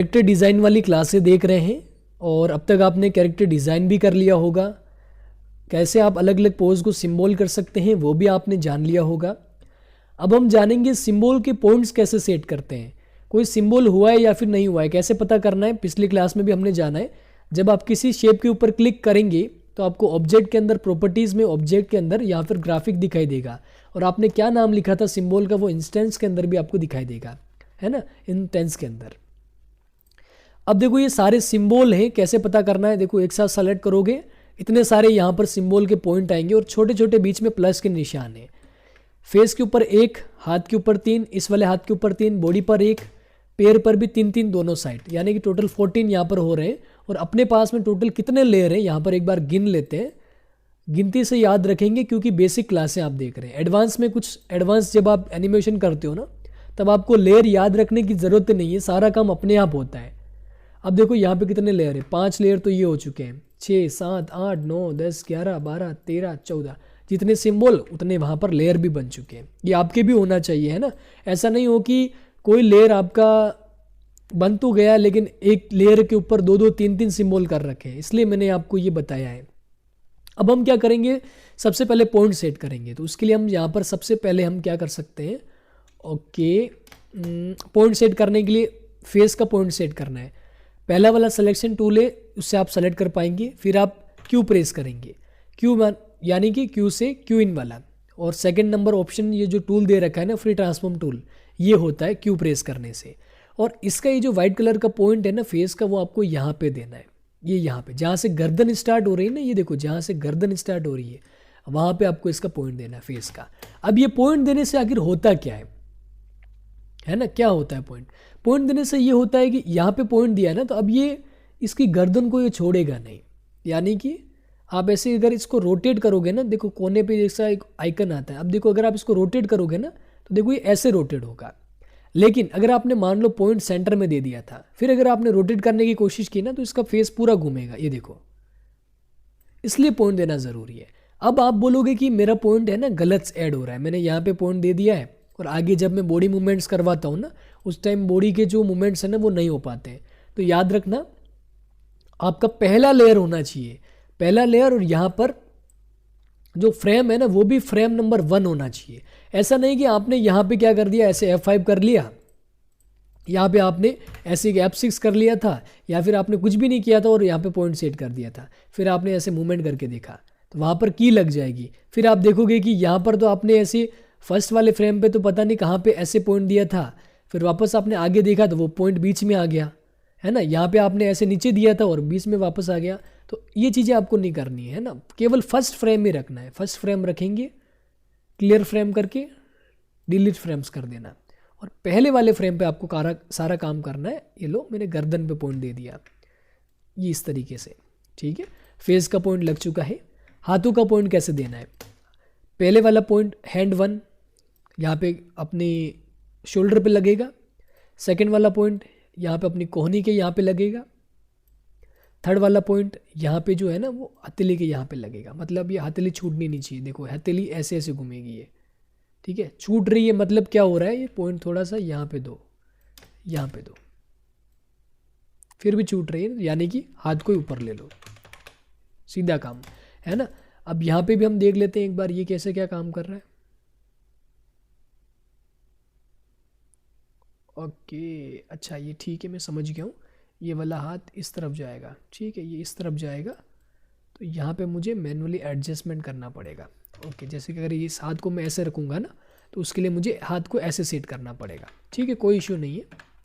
Character design वाली क्लासें देख रहे हैं और अब तक आपने कैरेक्टर डिज़ाइन भी कर लिया होगा। कैसे आप अलग अलग पोज को सिंबल कर सकते हैं वो भी आपने जान लिया होगा। अब हम जानेंगे सिंबल के पॉइंट्स कैसे सेट करते हैं। कोई सिंबल हुआ है या फिर नहीं हुआ है कैसे पता करना है, पिछली क्लास में भी हमने जाना है। जब आप किसी शेप के ऊपर क्लिक करेंगे तो आपको ऑब्जेक्ट के अंदर, प्रॉपर्टीज़ में ऑब्जेक्ट के अंदर या फिर ग्राफिक दिखाई देगा और आपने क्या नाम लिखा था सिंबल का वो इंस्टेंस के अंदर भी आपको दिखाई देगा, है ना, इंटेंस के अंदर। अब देखो ये सारे सिंबल हैं, कैसे पता करना है। देखो एक साथ सेलेक्ट करोगे इतने सारे यहाँ पर सिंबल के पॉइंट आएंगे और छोटे छोटे बीच में प्लस के निशान है। फेस के ऊपर 1, हाथ के ऊपर 3, इस वाले हाथ के ऊपर 3, बॉडी पर 1, पैर पर भी 3 दोनों साइड, यानी कि टोटल 14 यहाँ पर हो रहे हैं। और अपने पास में टोटल कितने लेयर हैं यहाँ पर एक बार गिन लेते हैं। गिनती से याद रखेंगे क्योंकि बेसिक क्लासें आप देख रहे हैं। एडवांस में कुछ एडवांस जब आप एनिमेशन करते हो ना तब आपको लेयर याद रखने की ज़रूरत नहीं है, सारा काम अपने आप होता है। अब देखो यहाँ पे कितने लेयर है, 5 लेयर तो ये हो चुके हैं, 6, 7, 8, 9, 10, 11, 12, 13, 14, जितने सिंबल उतने वहाँ पर लेयर भी बन चुके हैं। ये आपके भी होना चाहिए, है ना। ऐसा नहीं हो कि कोई लेयर आपका बन तो गया लेकिन एक लेयर के ऊपर 2 3 सिंबल कर रखे हैं, इसलिए मैंने आपको ये बताया है। अब हम क्या करेंगे, सबसे पहले पॉइंट सेट करेंगे। तो उसके लिए हम यहाँ पर सबसे पहले हम क्या कर सकते हैं, ओके, पॉइंट सेट करने के लिए फेस का पॉइंट सेट करना है। पहला वाला सिलेक्शन टूल है, उससे आप सेलेक्ट कर पाएंगे। फिर आप क्यू प्रेस करेंगे, क्यू यानी कि क्यू से क्यू इन वाला। और सेकंड नंबर ऑप्शन ये जो टूल दे रखा है ना, फ्री ट्रांसफॉर्म टूल, ये होता है क्यू प्रेस करने से। और इसका ये जो वाइट कलर का पॉइंट है ना फेस का, वो आपको यहाँ पे देना है। ये यहाँ पे जहाँ से गर्दन स्टार्ट हो रही है ना, ये देखो जहाँ से गर्दन स्टार्ट हो रही है वहाँ पे आपको इसका पॉइंट देना है फेस का। अब ये पॉइंट देने से आखिर होता क्या है ना, क्या होता है पॉइंट? पॉइंट देने से ये होता है कि यहाँ पे पॉइंट दिया है ना, तो अब ये इसकी गर्दन को ये छोड़ेगा नहीं। यानी कि आप ऐसे अगर इसको रोटेट करोगे ना, देखो कोने पे जैसा एक आइकन आता है। अब देखो अगर आप इसको रोटेट करोगे ना तो देखो ये ऐसे रोटेट होगा। लेकिन अगर आपने मान लो पॉइंट सेंटर में दे दिया था, फिर अगर आपने रोटेट करने की कोशिश की ना तो इसका फेस पूरा घूमेगा, ये देखो। इसलिए पॉइंट देना ज़रूरी है। अब आप बोलोगे कि मेरा पॉइंट है ना गलत ऐड हो रहा है, मैंने यहाँ पे पॉइंट दे दिया है और आगे जब मैं बॉडी मूवमेंट्स करवाता हूँ ना उस टाइम बॉडी के जो मूवमेंट्स हैं ना वो नहीं हो पाते हैं। तो याद रखना आपका पहला लेयर होना चाहिए, पहला लेयर, और यहाँ पर जो फ्रेम है ना वो भी फ्रेम नंबर 1 होना चाहिए। ऐसा नहीं कि आपने यहाँ पे क्या कर दिया, ऐसे F5 कर लिया, यहाँ पे आपने ऐसे F6 कर लिया था, या फिर आपने कुछ भी नहीं किया था और यहाँ पे पॉइंट सेट कर दिया था, फिर आपने ऐसे मूवमेंट करके देखा तो वहाँ पर की लग जाएगी। फिर आप देखोगे कि यहाँ पर तो आपने ऐसे फर्स्ट वाले फ्रेम पे तो पता नहीं कहाँ पे ऐसे पॉइंट दिया था, फिर वापस आपने आगे देखा तो वो पॉइंट बीच में आ गया, है ना। यहाँ पे आपने ऐसे नीचे दिया था और बीच में वापस आ गया। तो ये चीज़ें आपको नहीं करनी है ना, केवल फर्स्ट फ्रेम ही रखना है। फर्स्ट फ्रेम रखेंगे, क्लियर फ्रेम करके डिलीट फ्रेम्स कर देना, और पहले वाले फ्रेम पे आपको सारा काम करना है। ये लो मैंने गर्दन पे पॉइंट दे दिया, ये इस तरीके से, ठीक है। फेस का पॉइंट लग चुका है। हाथों का पॉइंट कैसे देना है, पहले वाला पॉइंट हैंड 1 यहाँ पे अपनी शोल्डर पे लगेगा, सेकंड वाला पॉइंट यहाँ पे अपनी कोहनी के यहाँ पे लगेगा, थर्ड वाला पॉइंट यहाँ पे जो है ना वो हथेली के यहाँ पे लगेगा। मतलब ये हथेली छूटनी नहीं चाहिए, देखो हथेली ऐसे ऐसे घूमेगी ये, ठीक है। छूट रही है मतलब क्या हो रहा है, ये पॉइंट थोड़ा सा यहाँ पे दो, यहाँ पे दो, फिर भी छूट रही है, यानी कि हाथ को ऊपर ले लो, सीधा काम, है ना। अब यहाँ पे भी हम देख लेते हैं एक बार ये कैसे क्या काम कर रहा है। ओके, अच्छा ये ठीक है, मैं समझ गया हूँ। ये वाला हाथ इस तरफ जाएगा, ठीक है, ये इस तरफ जाएगा, तो यहाँ पे मुझे मैनुअली एडजस्टमेंट करना पड़ेगा। ओके, जैसे कि अगर ये हाथ को मैं ऐसे रखूँगा ना तो उसके लिए मुझे हाथ को ऐसे सेट करना पड़ेगा, ठीक है, कोई इशू नहीं है।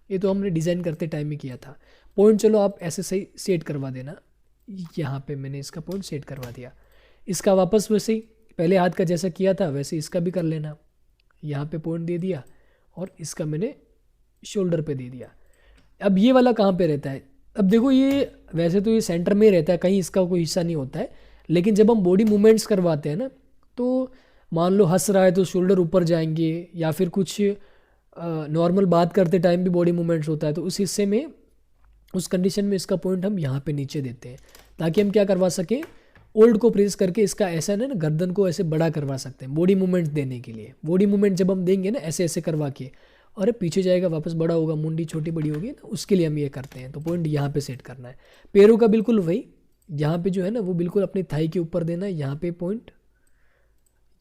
ये तो हमने डिज़ाइन करते टाइम में किया था। पॉइंट चलो आप ऐसे सही सेट करवा देना। यहाँ पे मैंने इसका पॉइंट सेट करवा दिया, इसका वापस वैसे ही पहले हाथ का जैसा किया था वैसे इसका भी कर लेना। यहाँ पे पॉइंट दे दिया और इसका मैंने शोल्डर पे दे दिया। अब ये वाला कहाँ पे रहता है, अब देखो ये वैसे तो ये सेंटर में रहता है, कहीं इसका कोई हिस्सा नहीं होता है, लेकिन जब हम बॉडी मूवमेंट्स करवाते हैं ना तो मान लो हंस रहा है तो शोल्डर ऊपर जाएंगे, या फिर कुछ नॉर्मल बात करते टाइम भी बॉडी मूवमेंट्स होता है, तो उस हिस्से में उस कंडीशन में इसका पॉइंट हम यहाँ पे नीचे देते हैं ताकि हम क्या करवा सकें, ओल्ड को प्रेस करके इसका ऐसा ना गर्दन को ऐसे बड़ा करवा सकते हैं बॉडी मूवमेंट देने के लिए। बॉडी मूवमेंट जब हम देंगे ना ऐसे ऐसे करवा के, और पीछे जाएगा वापस बड़ा होगा, मुंडी छोटी बड़ी होगी ना, उसके लिए हम ये करते हैं। तो पॉइंट यहाँ पे सेट करना है। पैरों का बिल्कुल वही, यहाँ पे जो है ना वो बिल्कुल अपनी थाई के ऊपर देना है, यहाँ पे पॉइंट,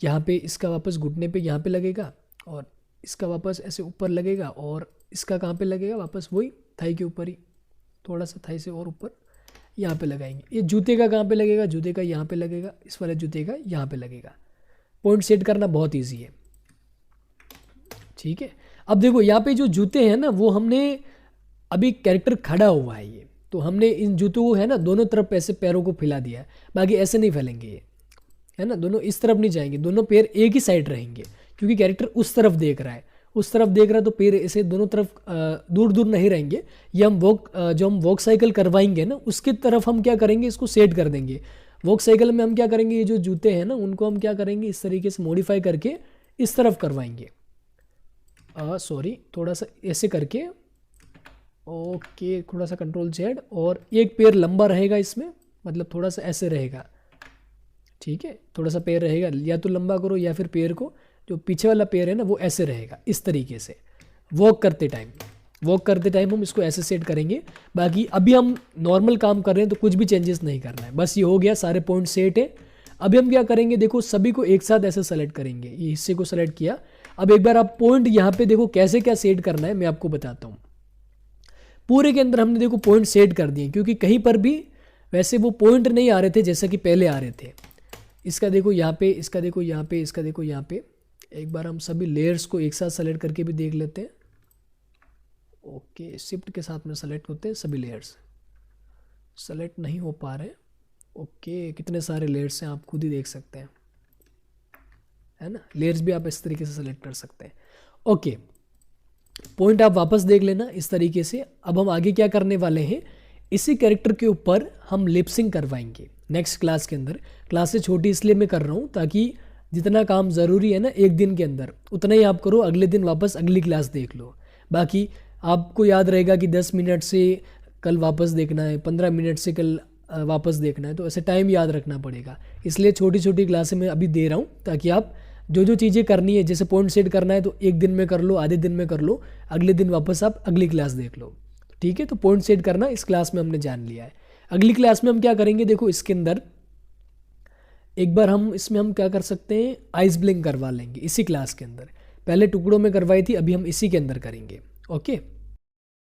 यहाँ पे इसका वापस घुटने पे यहाँ पे लगेगा, और इसका वापस ऐसे ऊपर लगेगा, और इसका कहाँ पे लगेगा वापस वही थाई के ऊपर ही, थोड़ा सा थाई से और ऊपर यहाँ पे लगाएंगे। ये जूते का कहाँ पे लगेगा, जूते का यहाँ पे लगेगा, इस वाले जूते का यहाँ पे लगेगा। पॉइंट सेट करना बहुत ईजी है, ठीक है। अब देखो यहाँ पे जो जूते हैं ना वो हमने अभी कैरेक्टर खड़ा हुआ है ये, तो हमने इन जूतों को है ना दोनों तरफ ऐसे पैरों को फैला दिया है, बाकी ऐसे नहीं फैलेंगे ये, है ना, दोनों इस तरफ नहीं जाएंगे, दोनों पैर एक ही साइड रहेंगे, क्योंकि कैरेक्टर उस तरफ देख रहा है, उस तरफ देख रहा है तो पैर ऐसे दोनों तरफ दूर दूर नहीं रहेंगे। ये हम जो हम वॉक साइकिल करवाएंगे ना उसकी तरफ हम क्या करेंगे, इसको सेट कर देंगे। वॉक साइकिल में हम क्या करेंगे, ये जो जूते हैं ना उनको हम क्या करेंगे, इस तरीके से मॉडिफाई करके इस तरफ करवाएंगे, सॉरी थोड़ा सा ऐसे करके, ओके, थोड़ा सा कंट्रोल जेड, और एक पैर लंबा रहेगा इसमें, मतलब थोड़ा सा ऐसे रहेगा, ठीक है, थोड़ा सा पैर रहेगा, या तो लंबा करो या फिर पैर को जो पीछे वाला पैर है ना वो ऐसे रहेगा इस तरीके से। वॉक करते टाइम हम इसको ऐसे सेट करेंगे। बाकी अभी हम नॉर्मल काम कर रहे हैं तो कुछ भी चेंजेस नहीं करना है, बस ये हो गया, सारे पॉइंट सेट है। अभी हम क्या करेंगे, देखो सभी को एक साथ ऐसे सेलेक्ट करेंगे, ये हिस्से को सेलेक्ट किया। अब एक बार आप पॉइंट यहाँ पे देखो कैसे क्या सेट करना है मैं आपको बताता हूँ। पूरे के अंदर हमने देखो पॉइंट सेट कर दिए, क्योंकि कहीं पर भी वैसे वो पॉइंट नहीं आ रहे थे जैसा कि पहले आ रहे थे। इसका देखो यहाँ पे, इसका देखो यहाँ पे, इसका देखो यहाँ पे। एक बार हम सभी लेयर्स को एक साथ सेलेक्ट करके भी देख लेते हैं। ओके, शिफ्ट के साथ में सेलेक्ट होते हैं सभी लेयर्स, सेलेक्ट नहीं हो पा रहे। ओके, कितने सारे लेयर्स हैं आप खुद ही देख सकते हैं, है ना। लेयर्स भी आप इस तरीके से सेलेक्ट कर सकते हैं। ओके, पॉइंट आप वापस देख लेना इस तरीके से। अब हम आगे क्या करने वाले हैं, इसी कैरेक्टर के ऊपर हम लिपसिंग करवाएंगे नेक्स्ट क्लास के अंदर। क्लासेस छोटी इसलिए मैं कर रहा हूँ ताकि जितना काम ज़रूरी है ना एक दिन के अंदर उतना ही आप करो, अगले दिन वापस अगली क्लास देख लो। बाकी आपको याद रहेगा कि 10 मिनट से कल वापस देखना है, 15 मिनट से कल वापस देखना है, तो ऐसे टाइम याद रखना पड़ेगा। इसलिए छोटी छोटी क्लासें मैं अभी दे रहा हूँ ताकि आप जो जो चीज़ें करनी है, जैसे पॉइंट सेट करना है तो एक दिन में कर लो, आधे दिन में कर लो, अगले दिन वापस आप अगली क्लास देख लो, ठीक है। तो पॉइंट सेट करना इस क्लास में हमने जान लिया है। अगली क्लास में हम क्या करेंगे, देखो इसके अंदर एक बार इसमें हम क्या कर सकते हैं, आइस ब्लिंक करवा लेंगे इसी क्लास के अंदर। पहले टुकड़ों में करवाई थी, अभी हम इसी के अंदर करेंगे। ओके।